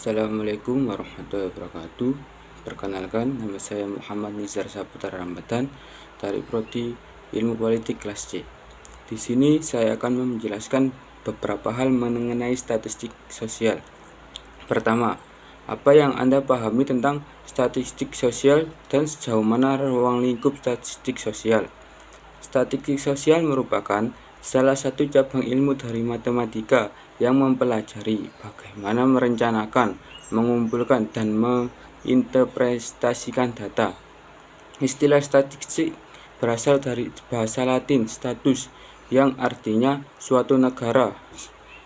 Assalamualaikum warahmatullahi wabarakatuh. Perkenalkan, nama saya Muhammad Nizar Saputra Rambatan dari Prodi Ilmu Politik kelas C. Di sini saya akan menjelaskan beberapa hal mengenai statistik sosial. Pertama, apa yang Anda pahami tentang statistik sosial dan sejauh mana ruang lingkup statistik sosial? Statistik sosial merupakan salah satu cabang ilmu dari matematika yang mempelajari bagaimana merencanakan, mengumpulkan, dan menginterpretasikan data. Istilah statistik berasal dari bahasa Latin status yang artinya suatu negara.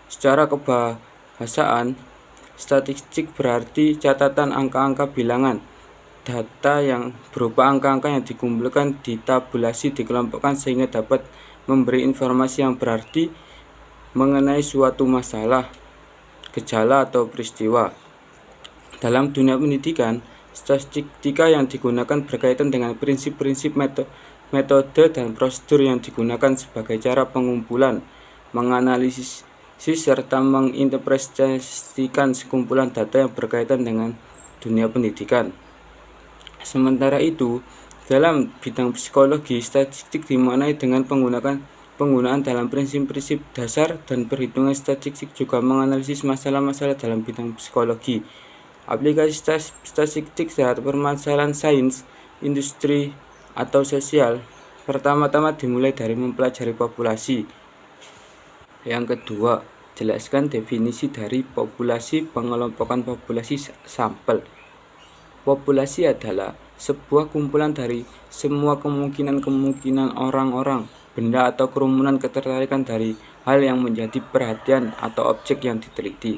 Secara kebahasaan, statistik berarti catatan angka-angka bilangan. Data yang berupa angka-angka yang dikumpulkan, ditabulasi, dikelompokkan sehingga dapat memberi informasi yang berarti mengenai suatu masalah, gejala, atau peristiwa. Dalam dunia pendidikan, statistika yang digunakan berkaitan dengan prinsip-prinsip metode dan prosedur yang digunakan sebagai cara pengumpulan, menganalisis, serta menginterpretasikan sekumpulan data yang berkaitan dengan dunia pendidikan. Sementara itu, dalam bidang psikologi, statistik dimaknai dengan penggunaan dalam prinsip-prinsip dasar dan perhitungan. Statistik juga menganalisis masalah-masalah dalam bidang psikologi. Aplikasi statistik terhadap permasalahan sains, industri, atau sosial pertama-tama dimulai dari mempelajari populasi. Yang kedua, jelaskan definisi dari populasi. Pengelompokan populasi sampel. Populasi adalah sebuah kumpulan dari semua kemungkinan orang-orang, benda, atau kerumunan ketertarikan dari hal yang menjadi perhatian atau objek yang diteliti.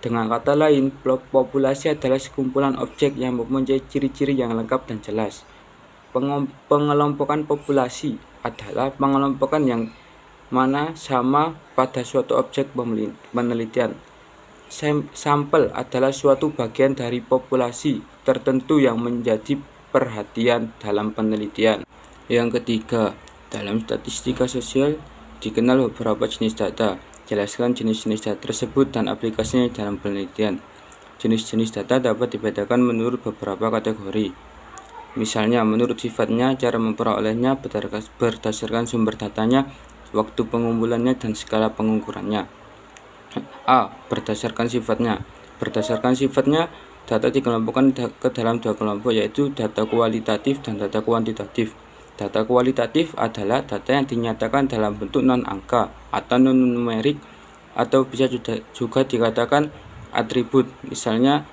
Dengan kata lain, populasi adalah sekumpulan objek yang mempunyai ciri-ciri yang lengkap dan jelas. Pengelompokan populasi adalah pengelompokan yang mana sama pada suatu objek penelitian. Sampel adalah suatu bagian dari populasi tertentu yang menjadi perhatian dalam penelitian. Yang ketiga, dalam statistika sosial dikenal beberapa jenis data. Jelaskan jenis-jenis data tersebut dan aplikasinya dalam penelitian. Jenis-jenis data dapat dibedakan menurut beberapa kategori. Misalnya, menurut sifatnya, cara memperolehnya, berdasarkan sumber datanya, waktu pengumpulannya, dan skala pengukurannya. A. Berdasarkan sifatnya. Berdasarkan sifatnya, data dikelompokkan ke dalam dua kelompok, yaitu data kualitatif dan data kuantitatif. Data kualitatif adalah data yang dinyatakan dalam bentuk non-angka atau non-numerik, atau bisa juga dikatakan atribut. Misalnya,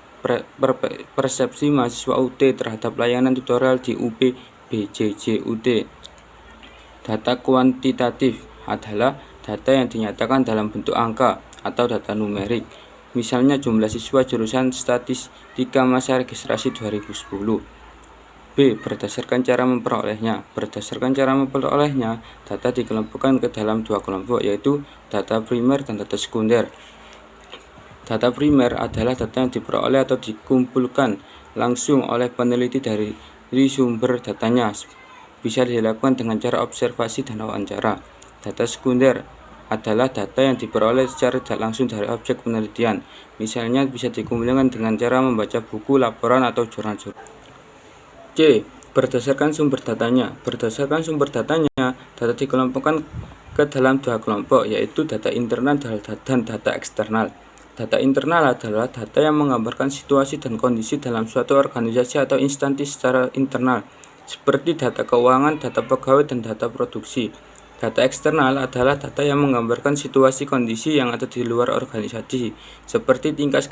persepsi mahasiswa UT terhadap layanan tutorial di UP BJJ UT. Data kuantitatif adalah data yang dinyatakan dalam bentuk angka atau data numerik. Misalnya, jumlah siswa jurusan Statistika masa registrasi 2010. B. Berdasarkan cara memperolehnya. Berdasarkan cara memperolehnya, data dikelompokkan ke dalam dua kelompok, yaitu data primer dan data sekunder. Data primer adalah data yang diperoleh atau dikumpulkan langsung oleh peneliti dari sumber datanya. Bisa dilakukan dengan cara observasi dan wawancara. Data sekunder adalah data yang diperoleh secara tidak langsung dari objek penelitian. Misalnya, bisa dikumpulkan dengan cara membaca buku, laporan, atau jurnal-jurnal. C. Berdasarkan sumber datanya. Berdasarkan sumber datanya, data dikelompokkan ke dalam dua kelompok, yaitu data internal dan data eksternal. Data internal adalah data yang menggambarkan situasi dan kondisi dalam suatu organisasi atau instansi secara internal, seperti data keuangan, data pegawai, dan data produksi. Data eksternal adalah data yang menggambarkan situasi kondisi yang ada di luar organisasi, seperti tingkat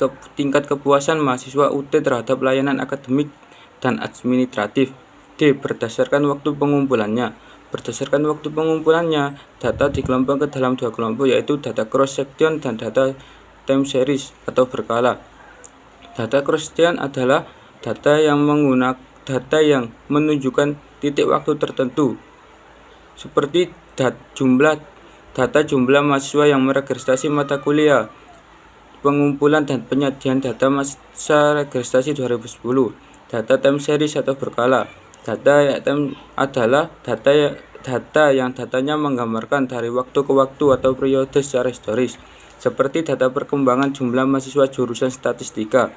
kepuasan mahasiswa UT terhadap layanan akademik dan administratif. D. Berdasarkan waktu pengumpulannya. Berdasarkan waktu pengumpulannya, data dikelompokkan ke dalam dua kelompok, yaitu data cross-section dan data time series atau berkala. Data cross-section adalah data yang menunjukkan titik waktu tertentu, seperti jumlah mahasiswa yang meregistrasi mata kuliah, pengumpulan dan penyajian data masa registrasi 2010. Data time series atau berkala. Data time adalah data yang datanya menggambarkan dari waktu ke waktu atau periode secara historis. seperti data perkembangan jumlah mahasiswa jurusan statistika.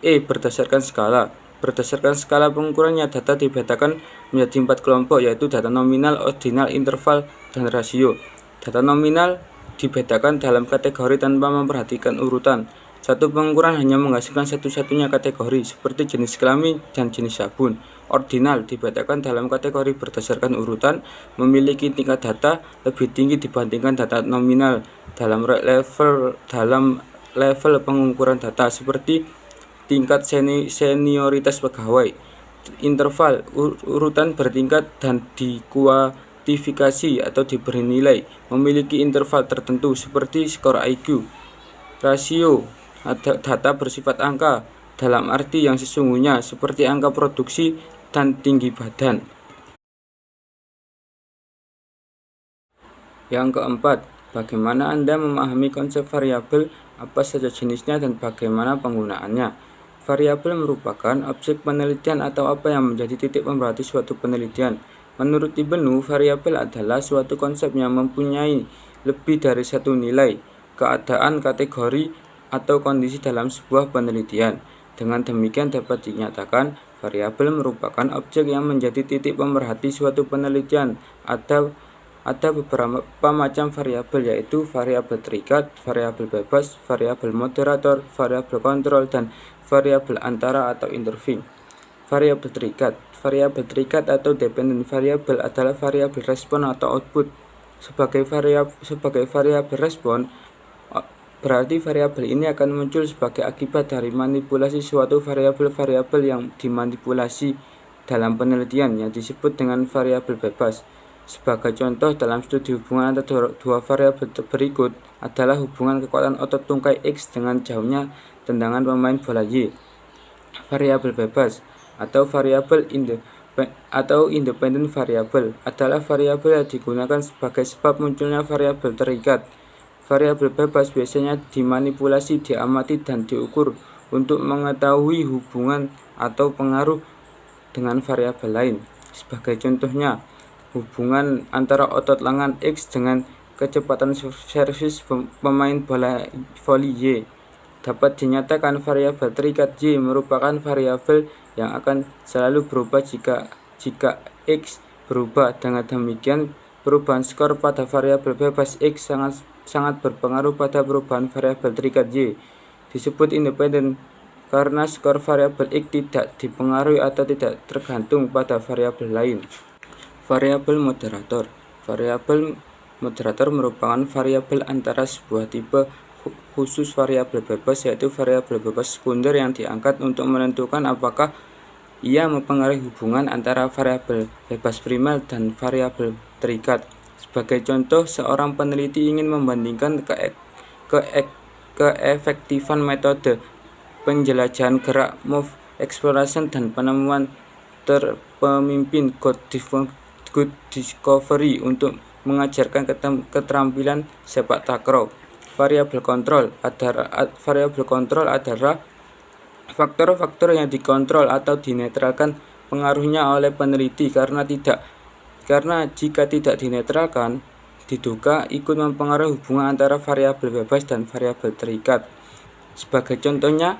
Berdasarkan skala. Berdasarkan skala pengukurannya, data dibedakan menjadi 4 kelompok, yaitu data nominal, ordinal, interval, dan rasio. Data nominal dibedakan dalam kategori tanpa memperhatikan urutan. Satu pengukuran hanya menghasilkan satu-satunya kategori, seperti jenis kelamin dan jenis sabun. Ordinal dibedakan dalam kategori berdasarkan urutan, memiliki tingkat data lebih tinggi dibandingkan data nominal dalam level pengukuran data, seperti tingkat senioritas pegawai. Interval urutan bertingkat dan dikuantifikasi atau diberi nilai, memiliki interval tertentu seperti skor IQ. Rasio data bersifat angka dalam arti yang sesungguhnya, seperti angka produksi dan tinggi badan. Yang keempat, bagaimana Anda memahami konsep variabel, apa saja jenisnya, dan bagaimana penggunaannya. Variabel merupakan objek penelitian atau apa yang menjadi titik pemerhati suatu penelitian. Menurut Ibnu, variabel adalah suatu konsep yang mempunyai lebih dari satu nilai, keadaan, kategori, atau kondisi dalam sebuah penelitian. Dengan demikian dapat dinyatakan, variabel merupakan objek yang menjadi titik pemerhati suatu penelitian. Ada beberapa macam variabel, yaitu variabel terikat, variabel bebas, variabel moderator, variabel kontrol, dan variabel antara atau interval. Variabel terikat atau dependent variable adalah variabel respon atau output. Sebagai variabel respon, berarti variabel ini akan muncul sebagai akibat dari manipulasi suatu variabel yang dimanipulasi dalam penelitian, yang disebut dengan variabel bebas. Sebagai contoh, dalam studi hubungan antara dua variabel berikut adalah hubungan kekuatan otot tungkai X dengan jauhnya tendangan pemain bola Y. Variabel bebas atau variabel independent variable adalah variabel yang digunakan sebagai sebab munculnya variabel terikat. Variabel bebas biasanya dimanipulasi, diamati, dan diukur untuk mengetahui hubungan atau pengaruh dengan variabel lain. Sebagai contohnya, hubungan antara otot lengan X dengan kecepatan servis pemain bola voli Y. Dapat dinyatakan variabel terikat Y merupakan variabel yang akan selalu berubah jika X berubah. Dengan demikian, perubahan skor pada variabel bebas X sangat berpengaruh pada perubahan variabel terikat Y. Disebut independen karena skor variabel X tidak dipengaruhi atau tidak tergantung pada variabel lain. Variabel moderator. Variabel moderator merupakan variabel antara sebuah tipe khusus variabel bebas, yaitu variabel bebas sekunder yang diangkat untuk menentukan apakah ia mempengaruhi hubungan antara variabel bebas primer dan variabel terikat. Sebagai contoh, seorang peneliti ingin membandingkan keefektifan metode penjelajahan gerak move exploration dan penemuan terpemimpin Good Discovery untuk mengajarkan keterampilan sepak takraw. Variabel kontrol adalah faktor-faktor yang dikontrol atau dinetralkan pengaruhnya oleh peneliti karena jika tidak dinetralkan, diduga ikut mempengaruhi hubungan antara variabel bebas dan variabel terikat. Sebagai contohnya,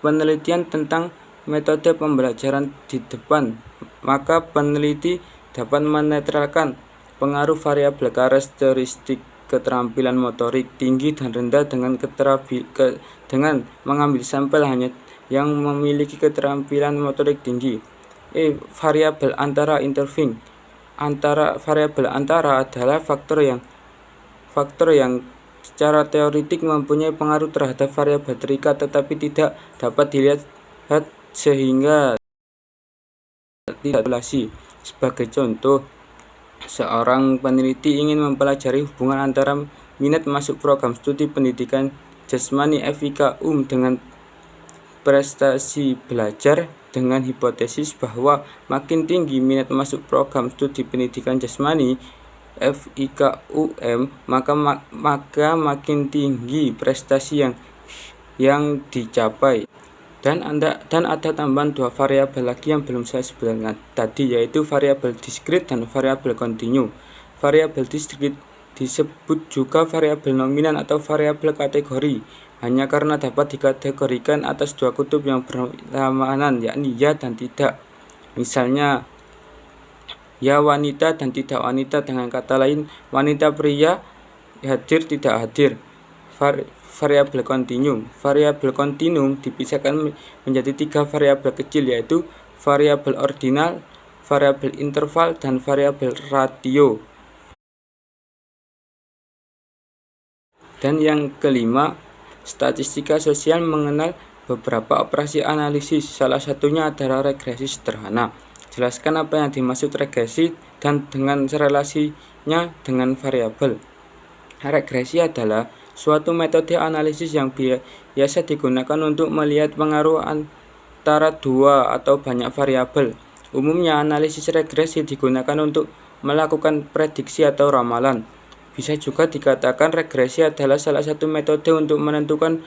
penelitian tentang metode pembelajaran di depan, maka peneliti dapat menetralkan pengaruh variabel karakteristik keterampilan motorik tinggi dan rendah dengan mengambil sampel hanya yang memiliki keterampilan motorik tinggi. Variabel antara interval. Variabel antara adalah faktor yang secara teoretik mempunyai pengaruh terhadap variabel terikat tetapi tidak dapat dilihat sehingga tidak dikalkulasi. Sebagai contoh, seorang peneliti ingin mempelajari hubungan antara minat masuk program studi pendidikan jasmani FIK dengan prestasi belajar, dengan hipotesis bahwa makin tinggi minat masuk program studi pendidikan jasmani FIK maka makin tinggi prestasi yang dicapai. Dan ada tambahan dua variabel lagi yang belum saya sebutkan tadi, yaitu variabel diskrit dan variabel kontinu. Variabel Disebut juga variabel nominan atau variabel kategori hanya karena dapat dikategorikan atas dua kutub yang bersamaan, yakni ya dan tidak. Misalnya, ya wanita dan tidak wanita, dengan kata lain wanita pria hadir tidak hadir. Variabel kontinum. Variabel kontinum dipisahkan menjadi tiga variabel kecil, yaitu variabel ordinal, variabel interval, dan variabel ratio. Dan yang kelima, statistika sosial mengenal beberapa operasi analisis, salah satunya adalah regresi sederhana. Jelaskan apa yang dimaksud regresi dan dengan relasinya dengan variabel. Regresi adalah suatu metode analisis yang biasa digunakan untuk melihat pengaruh antara dua atau banyak variabel. Umumnya analisis regresi digunakan untuk melakukan prediksi atau ramalan. Bisa juga dikatakan regresi adalah salah satu metode untuk menentukan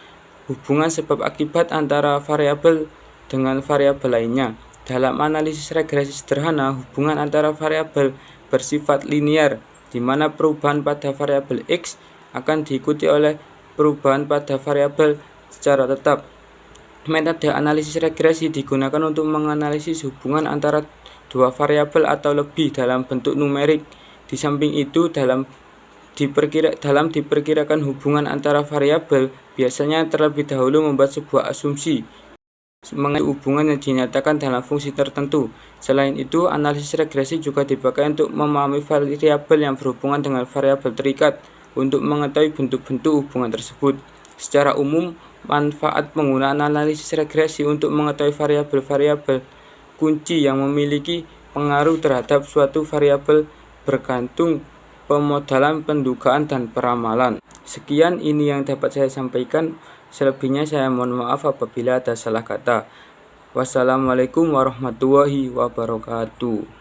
hubungan sebab akibat antara variabel dengan variabel lainnya. Dalam analisis regresi sederhana, hubungan antara variabel bersifat linear, di mana perubahan pada variabel X akan diikuti oleh perubahan pada variabel secara tetap. Metode analisis regresi digunakan untuk menganalisis hubungan antara dua variabel atau lebih dalam bentuk numerik. Di samping itu, dalam diperkirakan hubungan antara variabel, biasanya terlebih dahulu membuat sebuah asumsi mengenai hubungan yang dinyatakan dalam fungsi tertentu. Selain itu, analisis regresi juga dipakai untuk memahami variabel yang berhubungan dengan variabel terikat untuk mengetahui bentuk-bentuk hubungan tersebut. Secara umum, manfaat penggunaan analisis regresi untuk mengetahui variabel-variabel kunci yang memiliki pengaruh terhadap suatu variabel bergantung pemodelan, pendugaan, dan peramalan. Sekian ini yang dapat saya sampaikan. Selebihnya saya mohon maaf apabila ada salah kata. Wassalamualaikum warahmatullahi wabarakatuh.